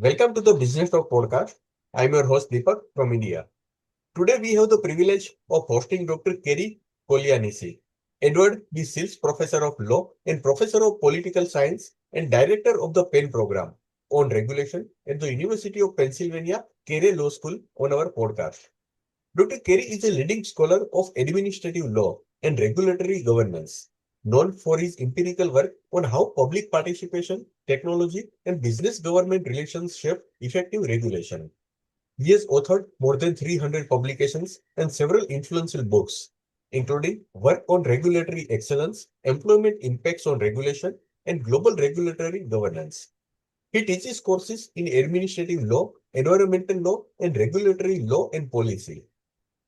Welcome to the Businesstalk podcast. I'm your host Deepak from India. Today we have the privilege of hosting Dr. Cary Coglianese, Edward B. Shils Professor of Law and Professor of Political Science and Director of the Penn Program on Regulation at the University of Pennsylvania Carey Law School on our podcast. Dr. Carey is a leading scholar of administrative law and regulatory governance, known for his empirical work on how public participation, technology, and business government relations shape effective regulation. He has authored more than 300 publications and several influential books, including work on regulatory excellence, employment impacts on regulation, and global regulatory governance. He teaches courses in administrative law, environmental law, and regulatory law and policy.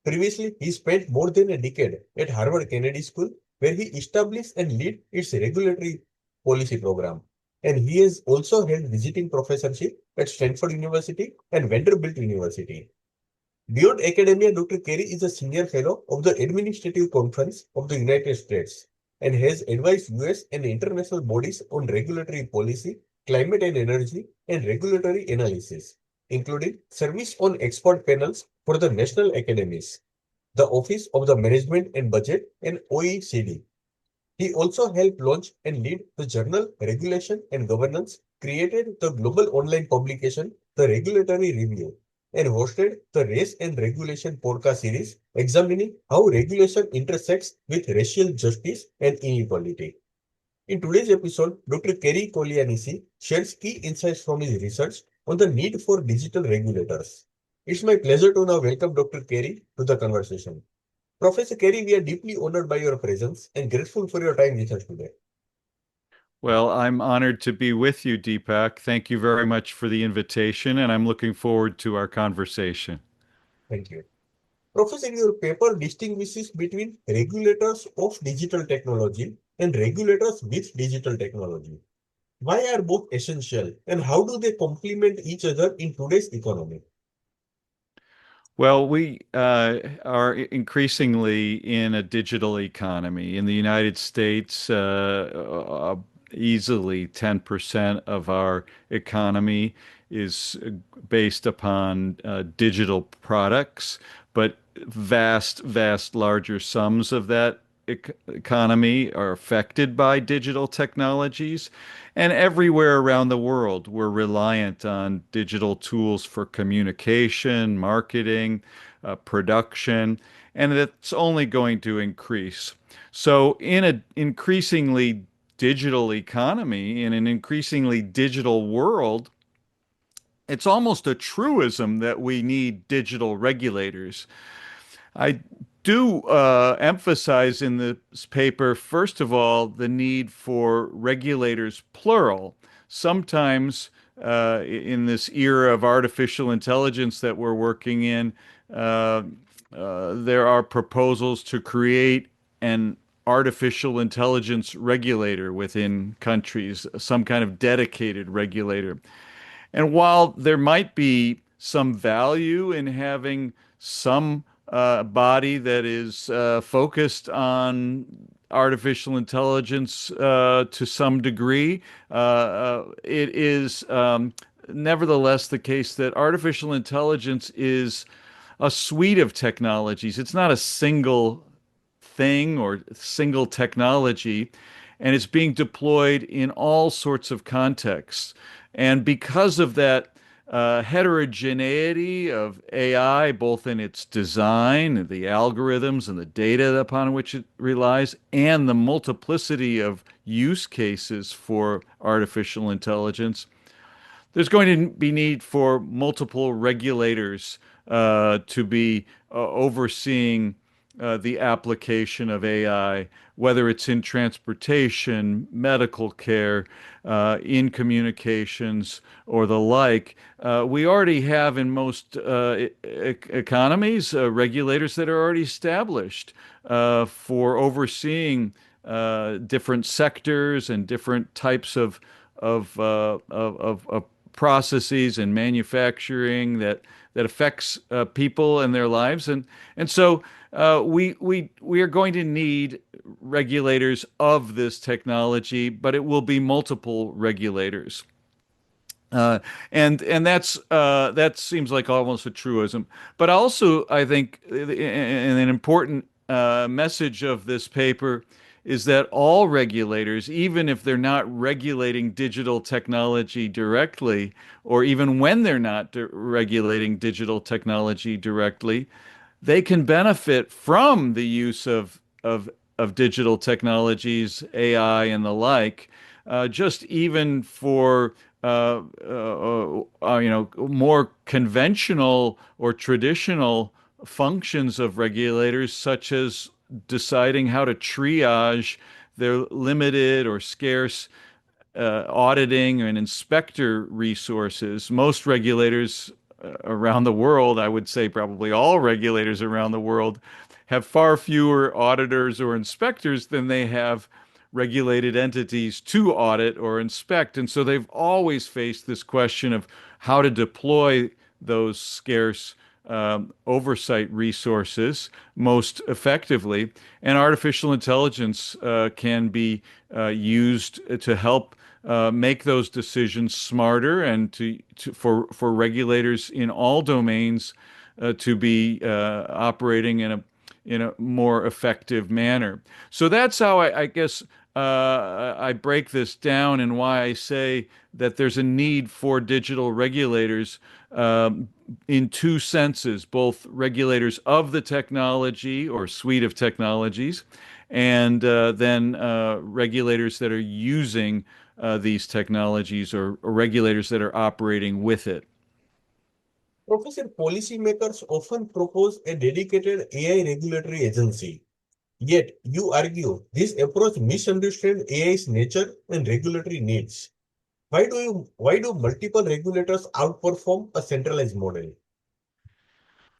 Previously, he spent more than a decade at Harvard Kennedy School, where he established and led its regulatory policy program. And he has also held visiting professorship at Stanford University and Vanderbilt University. Beyond academia, Dr. Carey is a senior fellow of the Administrative Conference of the United States and has advised US and international bodies on regulatory policy, climate and energy, and regulatory analysis, including service on expert panels for the national academies, the Office of the Management and Budget, and OECD. He also helped launch and lead the journal Regulation and Governance, created the global online publication The Regulatory Review, and hosted the Race and Regulation podcast series examining how regulation intersects with racial justice and inequality. In today's episode, Dr. Cary Coglianese shares key insights from his research on the need for digital regulators. It's my pleasure to now welcome Dr. Cary to the conversation. Professor Cary, we are deeply honored by your presence and grateful for your time with us today. Well, I'm honored to be with you, Deepak. Thank you very much for the invitation, and I'm looking forward to our conversation. Thank you. Professor, your paper distinguishes between regulators of digital technology and regulators with digital technology. Why are both essential and how do they complement each other in today's economy? Well, we are increasingly in a digital economy. In the United States, easily 10% of our economy is based upon digital products, but vast, larger sums of that economy are affected by digital technologies. And everywhere around the world, we're reliant on digital tools for communication, marketing, production, and it's only going to increase. So, in an increasingly digital economy, in an increasingly digital world, it's almost a truism that we need digital regulators. I do emphasize in this paper, first of all, the need for regulators, plural. Sometimes in this era of artificial intelligence that we're working in, uh, there are proposals to create an artificial intelligence regulator within countries, some kind of dedicated regulator. And while there might be some value in having some body that is focused on artificial intelligence to some degree, it is nevertheless the case that artificial intelligence is a suite of technologies. It's not a single thing or single technology, and it's being deployed in all sorts of contexts. And because of that heterogeneity of AI, both in its design, the algorithms and the data upon which it relies, and the multiplicity of use cases for artificial intelligence, there's going to be need for multiple regulators to be overseeing the application of AI, whether it's in transportation, medical care, in communications, or the like. We already have in most economies regulators that are already established for overseeing different sectors and different types of processes and manufacturing that affects people and their lives, and so we are going to need regulators of this technology, but it will be multiple regulators. Uh, and that seems like almost a truism. But also, I think an important message of this paper is that all regulators, even if they're not regulating digital technology directly, or even when they're not regulating digital technology directly, they can benefit from the use of digital technologies, AI and the like, just even for more conventional or traditional functions of regulators, such as deciding how to triage their limited or scarce auditing and inspector resources. Most regulators around the world, I would say probably all regulators around the world, have far fewer auditors or inspectors than they have regulated entities to audit or inspect. And so they've always faced this question of how to deploy those scarce oversight resources most effectively. And artificial intelligence can be used to help make those decisions smarter and for regulators in all domains to be operating in a more effective manner. So that's how I guess I break this down and why I say that there's a need for digital regulators in two senses, both regulators of the technology or suite of technologies, and then regulators that are using these technologies or regulators that are operating with it. Professor, policymakers often propose a dedicated AI regulatory agency. Yet, you argue this approach misunderstands AI's nature and regulatory needs. Why do multiple regulators outperform a centralized model?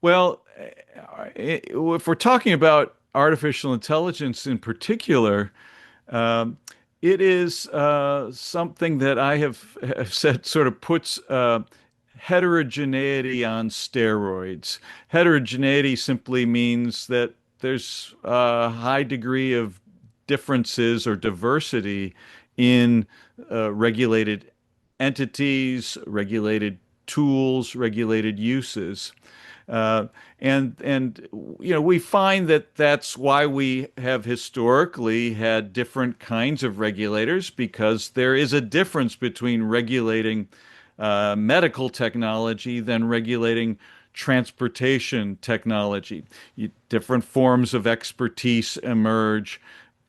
Well, if we're talking about artificial intelligence in particular, um, it is something that have said sort of puts heterogeneity on steroids. Heterogeneity simply means that there's a high degree of differences or diversity in regulated entities, regulated tools, regulated uses. Uh, and we find that that's why we have historically had different kinds of regulators because there is a difference between regulating medical technology than regulating transportation technology. Different forms of expertise emerge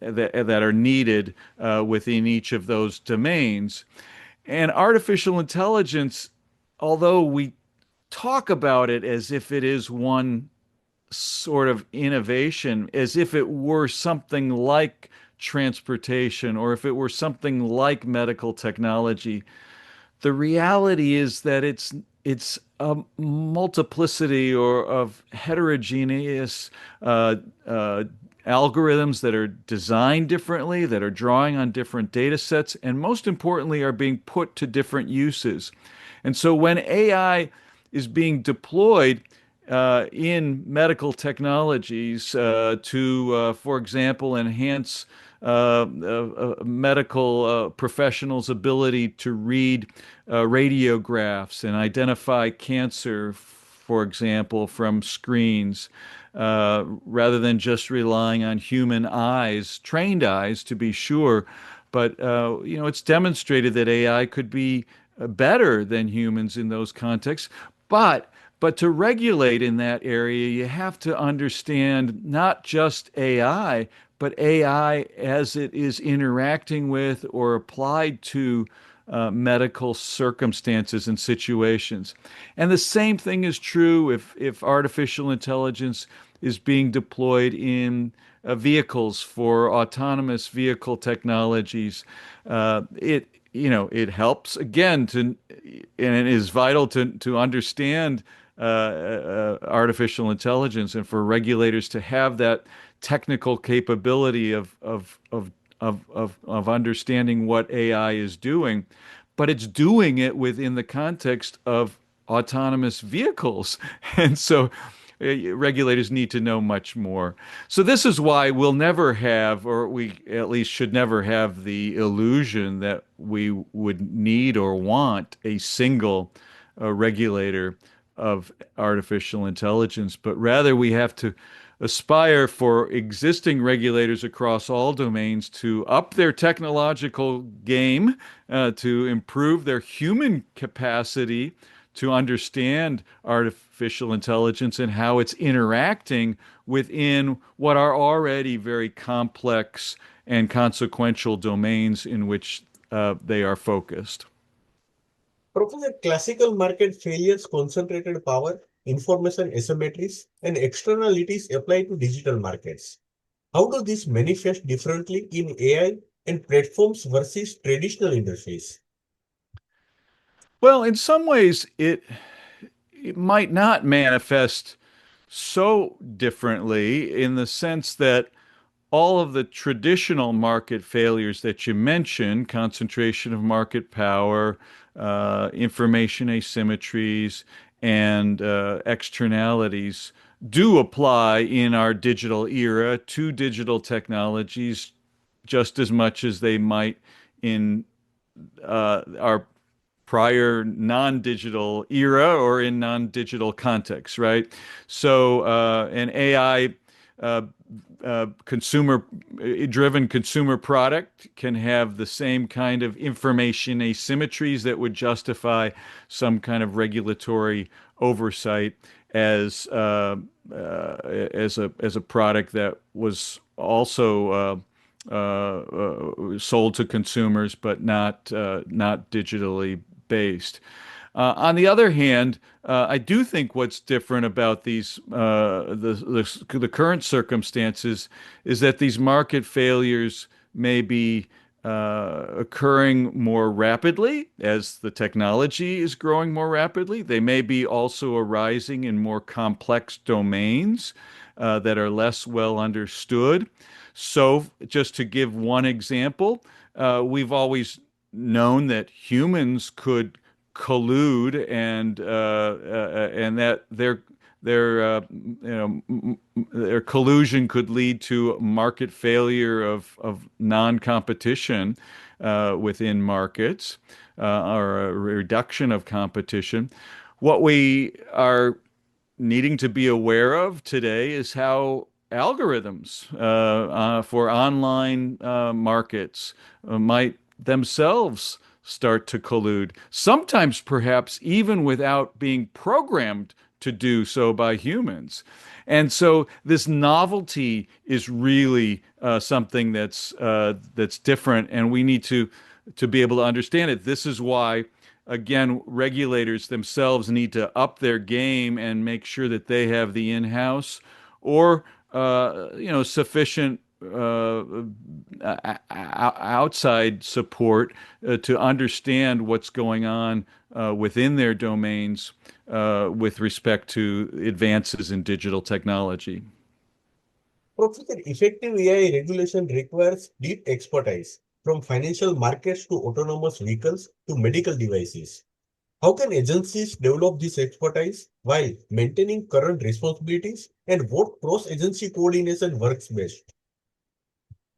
that are needed within each of those domains. And artificial intelligence, although we talk about it as if it is one sort of innovation, as if it were something like transportation or if it were something like medical technology. The reality is that it's a multiplicity or of heterogeneous uh, algorithms that are designed differently, that are drawing on different data sets, and most importantly, are being put to different uses. And so when AI is being deployed in medical technologies for example, enhance medical professionals' ability to read radiographs and identify cancer, for example, from screens, rather than just relying on human eyes, trained eyes to be sure. But it's demonstrated that AI could be better than humans in those contexts. But to regulate in that area, you have to understand not just AI, but AI as it is interacting with or applied to medical circumstances and situations. And the same thing is true if artificial intelligence is being deployed in vehicles for autonomous vehicle technologies. It helps again and it is vital to understand artificial intelligence and for regulators to have that technical capability of understanding what AI is doing, but it's doing it within the context of autonomous vehicles. And so Regulators need to know much more. So this is why we'll never have, or we at least should never have, the illusion that we would need or want a single regulator of artificial intelligence, but rather we have to aspire for existing regulators across all domains to up their technological game, to improve their human capacity to understand artificial intelligence and how it's interacting within what are already very complex and consequential domains in which they are focused. Professor, classical market failures concentrated power, information asymmetries, and externalities apply to digital markets. How do these manifest differently in AI and platforms versus traditional industries? Well, in some ways, it might not manifest so differently in the sense that all of the traditional market failures that you mentioned, concentration of market power, information asymmetries, and externalities, do apply in our digital era to digital technologies just as much as they might in our prior non-digital era or in non-digital contexts, right? So an AI uh, consumer-driven consumer product can have the same kind of information asymmetries that would justify some kind of regulatory oversight as as a product that was also sold to consumers, but not digitally based. On the other hand, I do think what's different about these the current circumstances is that these market failures may be occurring more rapidly as the technology is growing more rapidly. They may be also arising in more complex domains that are less well understood. So, just to give one example, we've always known that humans could collude and that their collusion could lead to market failure of non-competition within markets or a reduction of competition. What we are needing to be aware of today is how algorithms for online markets might themselves start to collude, sometimes perhaps even without being programmed to do so by humans. And so this novelty is really something that's different, and we need to be able to understand it. This is why, again, regulators themselves need to up their game and make sure that they have the in-house or sufficient outside support to understand what's going on within their domains with respect to advances in digital technology. Professor, effective AI regulation requires deep expertise from financial markets to autonomous vehicles to medical devices. How can agencies develop this expertise while maintaining current responsibilities and what cross-agency coordination works best?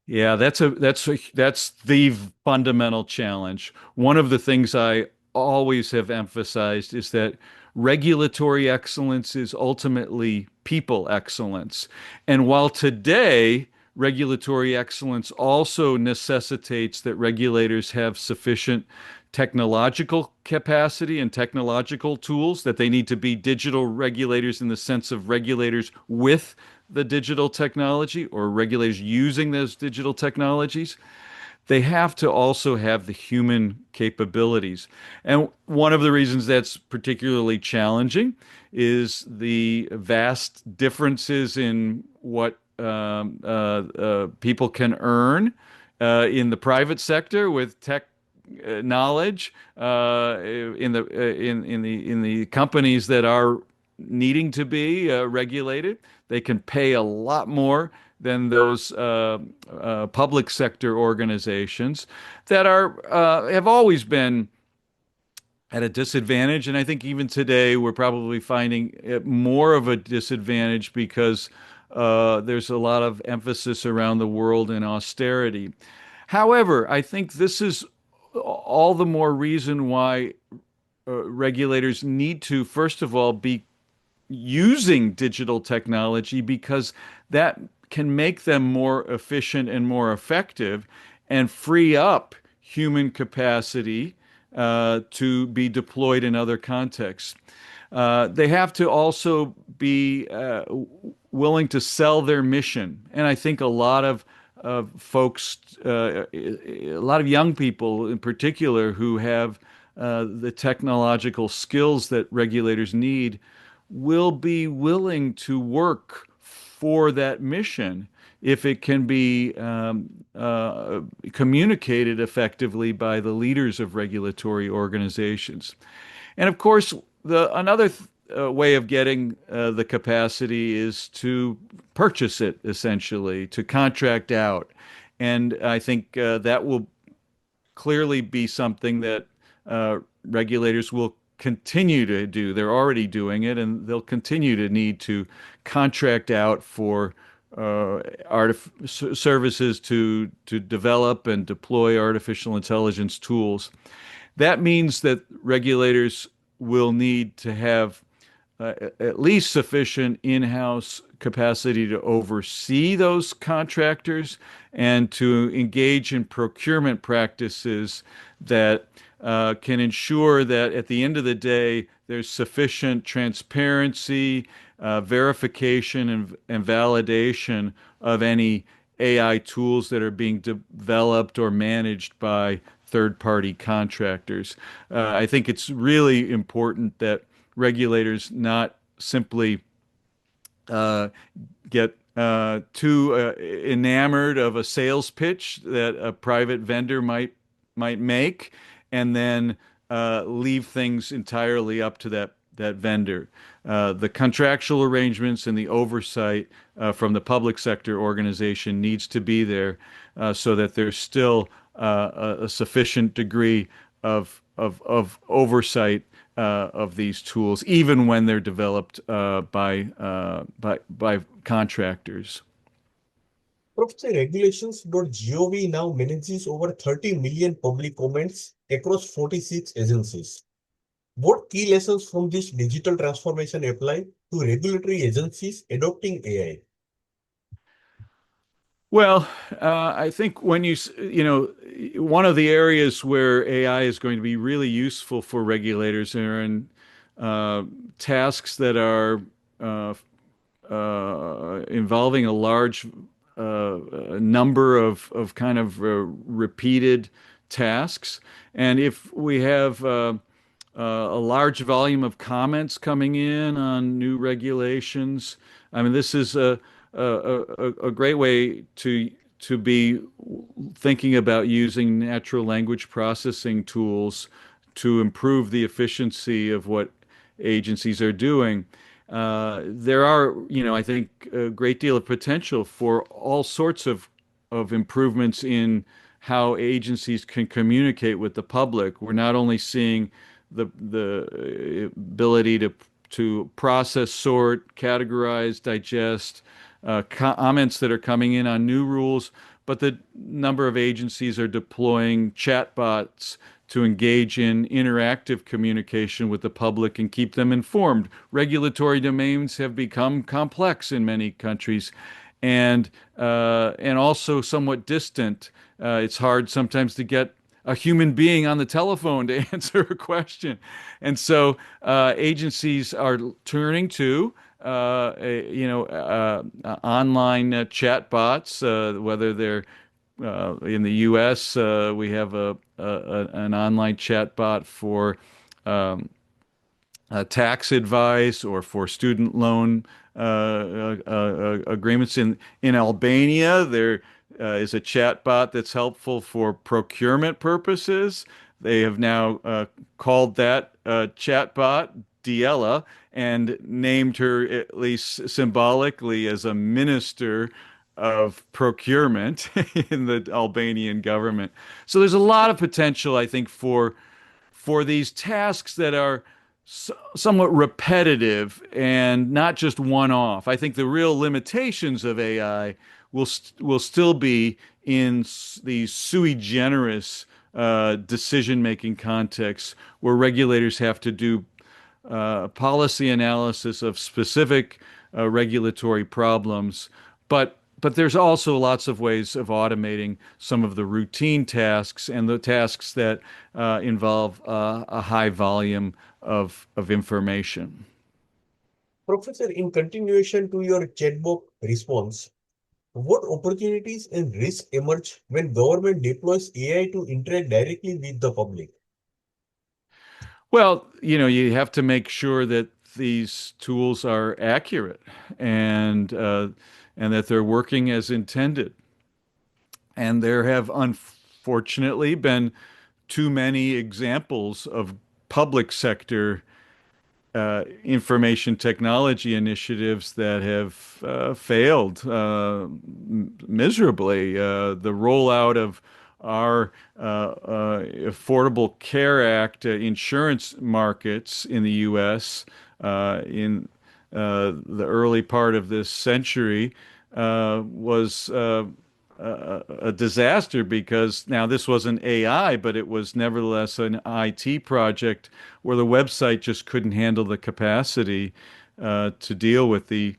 Yeah, that's the fundamental challenge. One of the things I always have emphasized is that regulatory excellence is ultimately people excellence. And while today regulatory excellence also necessitates that regulators have sufficient technological capacity and technological tools, that they need to be digital regulators in the sense of regulators with the digital technology or regulators using those digital technologies, they have to also have the human capabilities. And one of the reasons that's particularly challenging is the vast differences in what people can earn in the private sector with tech knowledge in the companies that are needing to be regulated. They can pay a lot more than those public sector organizations that are have always been at a disadvantage. And I think even today we're probably finding it more of a disadvantage because there's a lot of emphasis around the world in austerity. However, I think this is all the more reason why regulators need to, first of all, be using digital technology because that can make them more efficient and more effective and free up human capacity to be deployed in other contexts. They have to also be willing to sell their mission. And I think a lot of folks, a lot of young people in particular, who have the technological skills that regulators need will be willing to work for that mission if it can be communicated effectively by the leaders of regulatory organizations. And of course, another way of getting the capacity is to purchase it, essentially, to contract out. And I think that will clearly be something that regulators will continue to do. They're already doing it, and they'll continue to need to contract out for services to develop and deploy artificial intelligence tools. That means that regulators will need to have at least sufficient in-house capacity to oversee those contractors and to engage in procurement practices that can ensure that at the end of the day, there's sufficient transparency, verification, and validation of any AI tools that are being developed or managed by third-party contractors. I think it's really important that regulators not simply uh, get too enamored of a sales pitch that a private vendor might make, and then leave things entirely up to that vendor. The contractual arrangements and the oversight from the public sector organization needs to be there so that there's still a sufficient degree of oversight of these tools, even when they're developed by contractors. Professor, regulations.gov now manages over 30 million public comments across 46 agencies. What key lessons from this digital transformation apply to regulatory agencies adopting AI? Well, I think when one of the areas where AI is going to be really useful for regulators are in uh, tasks that are uh, involving a large number of kind of repeated tasks. And if we have a large volume of comments coming in on new regulations, I mean, this is a great way to be thinking about using natural language processing tools to improve the efficiency of what agencies are doing. There are, I think, a great deal of potential for all sorts of improvements in how agencies can communicate with the public. We're not only seeing the ability to process, sort, categorize, digest comments that are coming in on new rules, but the number of agencies are deploying chatbots to engage in interactive communication with the public and keep them informed. Regulatory domains have become complex in many countries and also somewhat distant. It's hard sometimes to get a human being on the telephone to answer a question. And so agencies are turning to online chatbots, whether they're in the U.S., we have an online chatbot for tax advice or for student loan agreements. In Albania, there is a chatbot that's helpful for procurement purposes. They have now called that chatbot Diella and named her, at least symbolically, as a minister of procurement in the Albanian government. So there's a lot of potential, I think, for these tasks that are somewhat repetitive and not just one-off. I think the real limitations of AI will still be in these sui generis decision-making contexts where regulators have to do policy analysis of specific regulatory problems, but there's also lots of ways of automating some of the routine tasks and the tasks that involve a high volume of information. Professor, in continuation to your chatbot response, what opportunities and risks emerge when government deploys AI to interact directly with the public? Well, you have to make sure that these tools are accurate and that they're working as intended. And there have unfortunately been too many examples of public sector information technology initiatives that have failed miserably. The rollout of our Affordable Care Act insurance markets in the U.S. In the early part of this century was a disaster because now this wasn't AI, but it was nevertheless an IT project where the website just couldn't handle the capacity to deal with the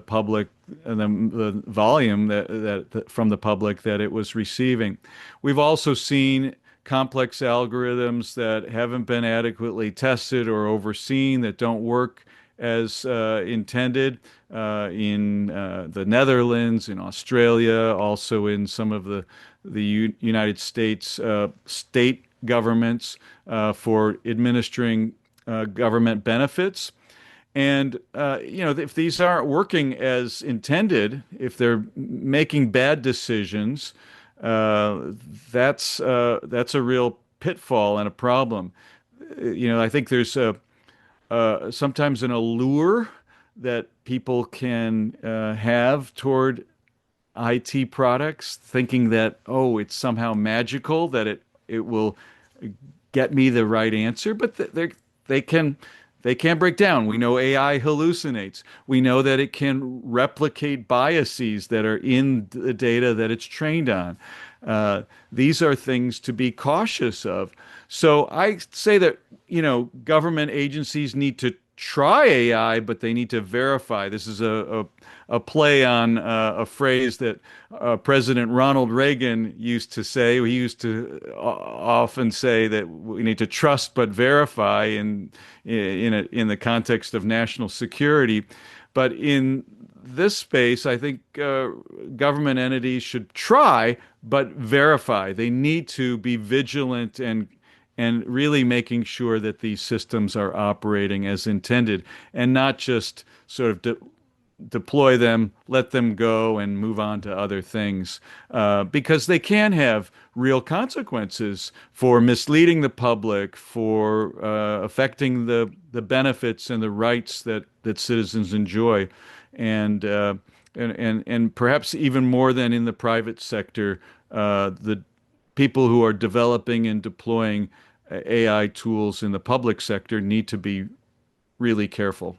public and the volume that from the public that it was receiving. We've also seen complex algorithms that haven't been adequately tested or overseen that don't work as intended in the Netherlands, in Australia, also in some of the United States state governments for administering government benefits. And if these aren't working as intended, if they're making bad decisions, that's a real pitfall and a problem. I think there's sometimes an allure that people can have toward IT products, thinking that, oh, it's somehow magical, that it will get me the right answer, but they can they can break down. We know AI hallucinates. We know that it can replicate biases that are in the data that it's trained on. These are things to be cautious of. So I say that, government agencies need to try AI, but they need to verify. This is a play on a phrase that President Ronald Reagan used to say. He used to often say that we need to trust but verify in the context of national security. But in this space, I think government entities should try but verify. They need to be vigilant and really making sure that these systems are operating as intended and not just sort of deploy them, let them go, and move on to other things, because they can have real consequences for misleading the public, for affecting the benefits and the rights that citizens enjoy, and perhaps even more than in the private sector, the people who are developing and deploying AI tools in the public sector need to be really careful.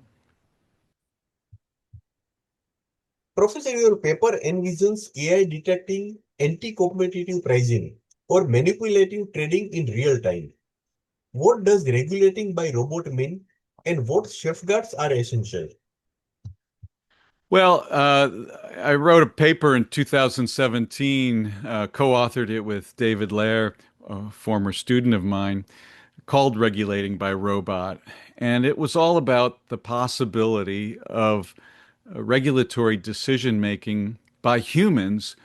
Professor, your paper envisions AI detecting anti-competitive pricing or manipulative trading in real time. What does regulating by robot mean, and what safeguards are essential? Well, I wrote a paper in 2017, co-authored it with David Lair, a former student of mine, called Regulating by Robot. And it was all about the possibility of regulatory decision making by humans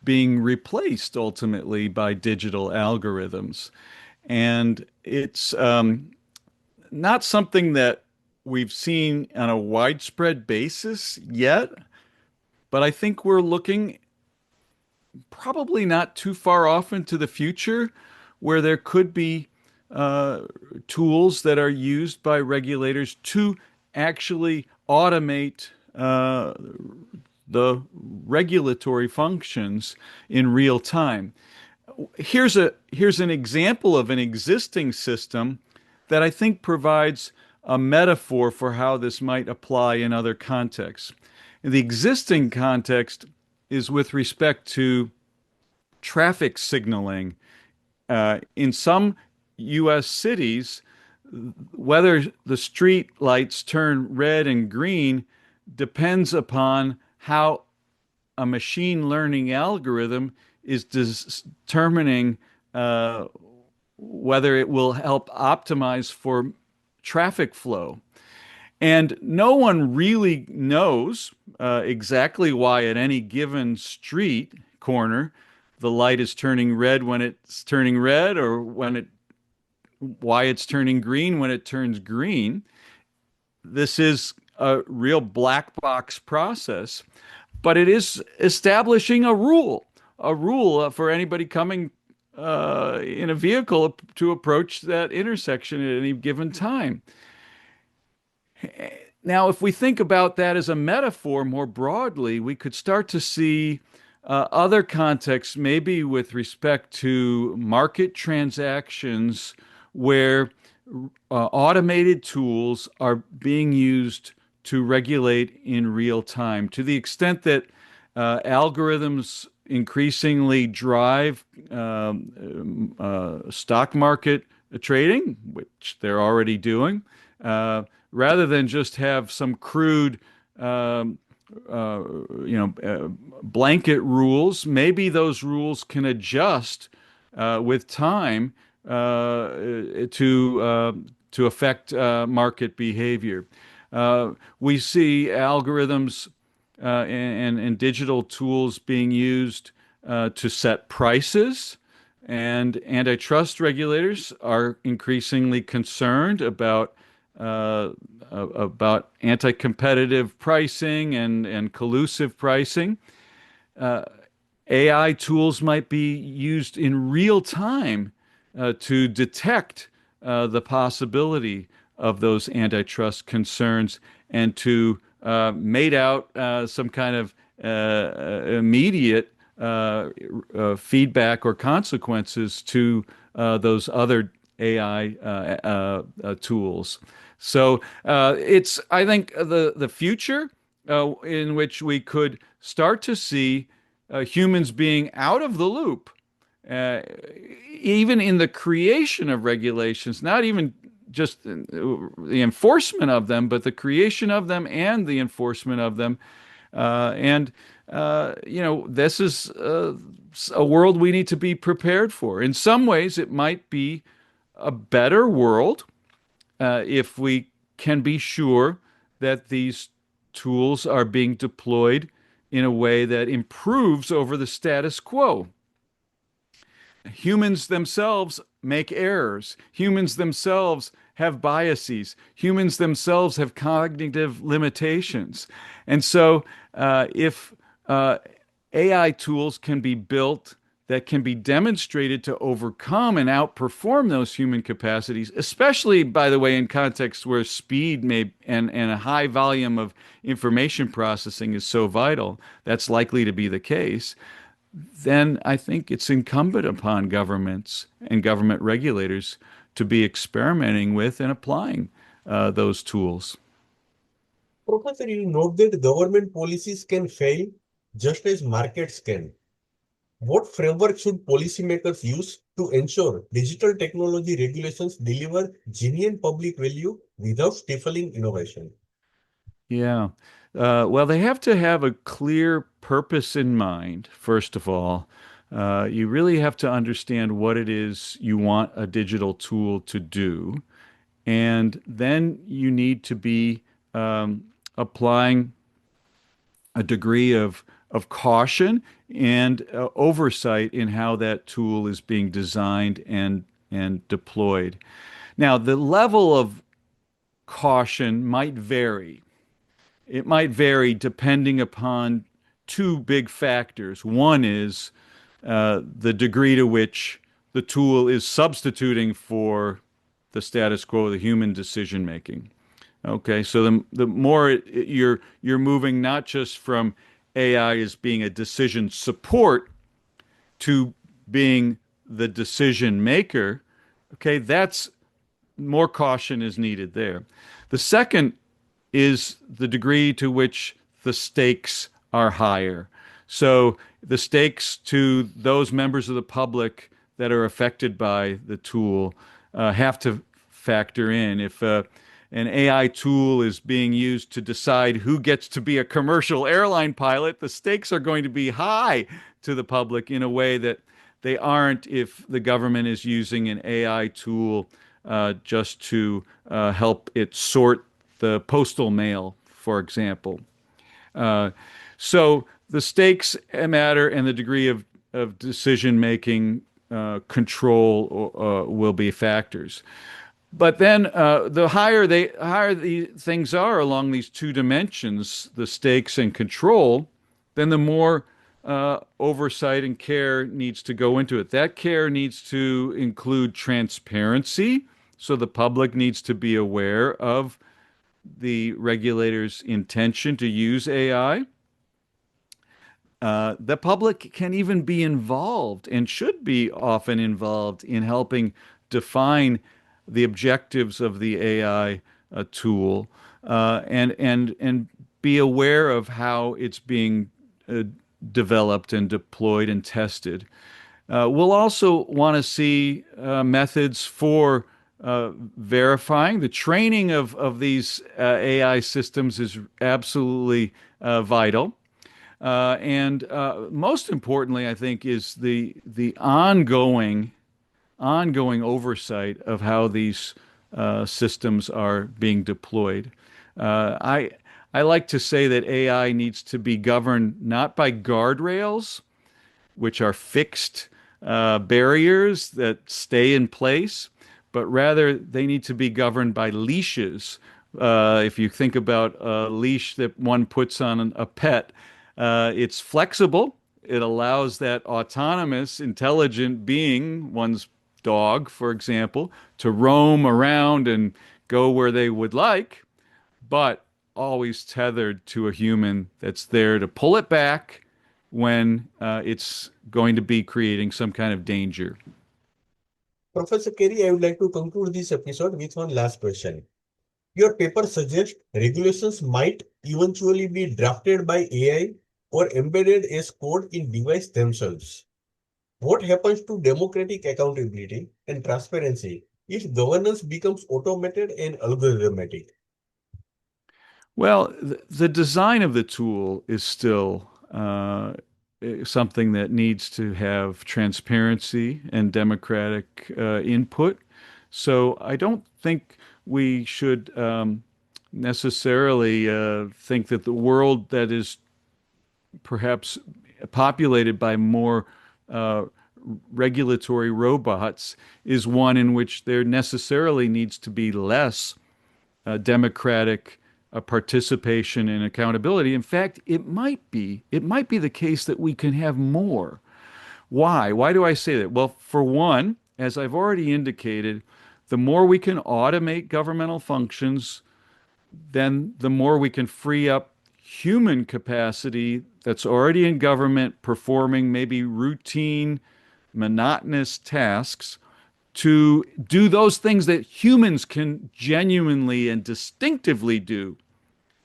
being replaced ultimately by digital algorithms. And it's not something that we've seen on a widespread basis yet, but I think we're looking probably not too far off into the future where there could be uh, tools that are used by regulators to actually automate the regulatory functions in real time. here's an example of an existing system that I think provides a metaphor for how this might apply in other contexts. The existing context is with respect to traffic signaling. In some U.S. cities, whether the street lights turn red and green depends upon how a machine learning algorithm is determining whether it will help optimize for traffic flow. And no one really knows exactly why at any given street corner the light is turning red when it's turning red, or why it's turning green when it turns green. This is a real black box process, but it is establishing a rule for anybody coming in a vehicle to approach that intersection at any given time. Now, if we think about that as a metaphor more broadly, we could start to see other contexts, maybe with respect to market transactions, where automated tools are being used to regulate in real time, to the extent that algorithms increasingly drive stock market trading, which they're already doing, rather than just have some crude, blanket rules. Maybe those rules can adjust with time to affect market behavior. We see algorithms and digital tools being used to set prices, and antitrust regulators are increasingly concerned about anti-competitive pricing and collusive pricing. AI tools might be used in real time to detect the possibility of those antitrust concerns and to mete out some kind of immediate feedback or consequences to those other AI tools. So it's, I think, the future in which we could start to see humans being out of the loop, uh, even in the creation of regulations, not even just the enforcement of them, but the creation of them and the enforcement of them. This is a world we need to be prepared for. In some ways, it might be a better world if we can be sure that these tools are being deployed in a way that improves over the status quo. Humans themselves make errors. Humans themselves have biases. Humans themselves have cognitive limitations. And so, if AI tools can be built that can be demonstrated to overcome and outperform those human capacities, especially, by the way, in contexts where speed and a high volume of information processing is so vital, that's likely to be the case. Then I think it's incumbent upon governments and government regulators to be experimenting with and applying those tools. Professor, you note that government policies can fail just as markets can. What framework should policymakers use to ensure digital technology regulations deliver genuine public value without stifling innovation? Yeah. Well, they have to have a clear purpose in mind, first of all. You really have to understand what it is you want a digital tool to do. And then you need to be applying a degree of caution and oversight in how that tool is being designed and deployed. Now, the level of caution might vary. It might vary depending upon two big factors. One is the degree to which the tool is substituting for the status quo, the human decision making. Okay, so the more you're moving not just from AI as being a decision support to being the decision maker, okay, that's more caution is needed there. The second is the degree to which the stakes are higher. So the stakes to those members of the public that are affected by the tool have to factor in. If an AI tool is being used to decide who gets to be a commercial airline pilot, the stakes are going to be high to the public in a way that they aren't if the government is using an AI tool just to help it sort the postal mail, for example. Uh, so the stakes matter, and the degree of decision making control will be factors. But then the higher the things are along these two dimensions, the stakes and control, then the more oversight and care needs to go into it. That care needs to include transparency, so the public needs to be aware of the regulator's intention to use AI. The public can even be involved and should be often involved in helping define the objectives of the AI tool and be aware of how it's being developed and deployed and tested. We'll also want to see methods for verifying. The training of these AI systems is absolutely vital. And most importantly, I think, is the ongoing oversight of how these systems are being deployed. I like to say that AI needs to be governed not by guardrails, which are fixed barriers that stay in place, but rather they need to be governed by leashes. If you think about a leash that one puts on a pet, it's flexible. It allows that autonomous, intelligent being, one's dog, for example, to roam around and go where they would like, but always tethered to a human that's there to pull it back when it's going to be creating some kind of danger. Professor Carey, I would like to conclude this episode with one last question. Your paper suggests regulations might eventually be drafted by AI or embedded as code in devices themselves. What happens to democratic accountability and transparency if governance becomes automated and algorithmic? Well, the design of the tool is still something that needs to have transparency and democratic input. So I don't think we should necessarily think that the world that is perhaps populated by more uh, regulatory robots is one in which there necessarily needs to be less democratic participation and accountability. In fact, it might be the case that we can have more. Why? Why do I say that? Well, for one, as I've already indicated, the more we can automate governmental functions, then the more we can free up human capacity that's already in government performing maybe routine, monotonous tasks to do those things that humans can genuinely and distinctively do,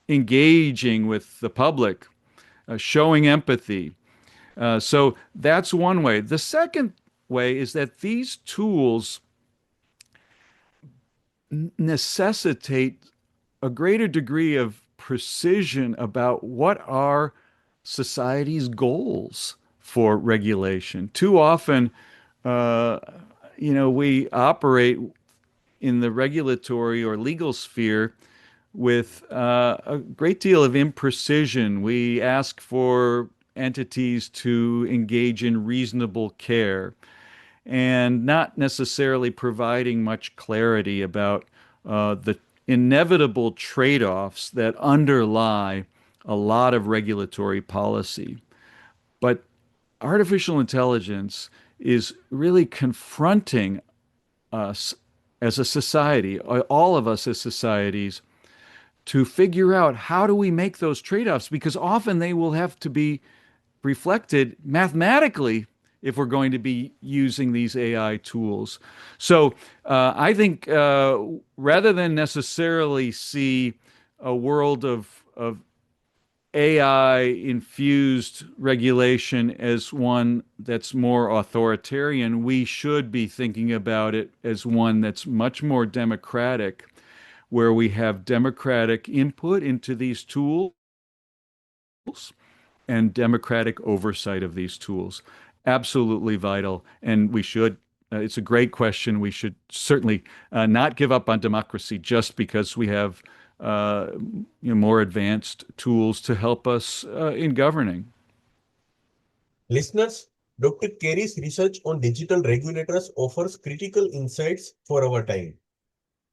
engaging with the public, showing empathy. So that's one way. The second way is that these tools necessitate a greater degree of precision about what are society's goals for regulation. Too often, uh, we operate in the regulatory or legal sphere with a great deal of imprecision. We ask for entities to engage in reasonable care and not necessarily providing much clarity about the inevitable trade-offs that underlie a lot of regulatory policy. But artificial intelligence is really confronting us as a society, all of us as societies, to figure out how do we make those trade-offs, because often they will have to be reflected mathematically if we're going to be using these AI tools. So I think rather than necessarily see a world of AI infused regulation as one that's more authoritarian, we should be thinking about it as one that's much more democratic, where we have democratic input into these tools and democratic oversight of these tools. Absolutely vital. And we should, it's a great question. We should certainly not give up on democracy just because we have more advanced tools to help us in governing. Listeners, Dr. Carey's research on digital regulators offers critical insights for our time.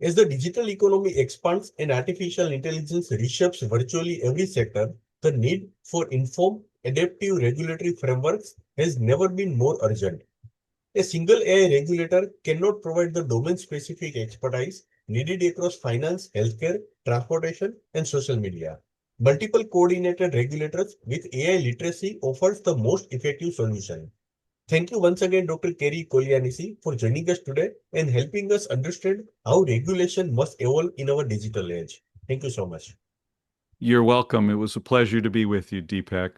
As the digital economy expands and artificial intelligence reshapes virtually every sector, the need for informed, adaptive regulatory frameworks has never been more urgent. A single AI regulator cannot provide the domain-specific expertise needed across finance, healthcare, transportation, and social media. Multiple coordinated regulators with AI literacy offers the most effective solution. Thank you once again, Dr. Cary Coglianese, for joining us today and helping us understand how regulation must evolve in our digital age. Thank you so much. You're welcome. It was a pleasure to be with you, Deepak.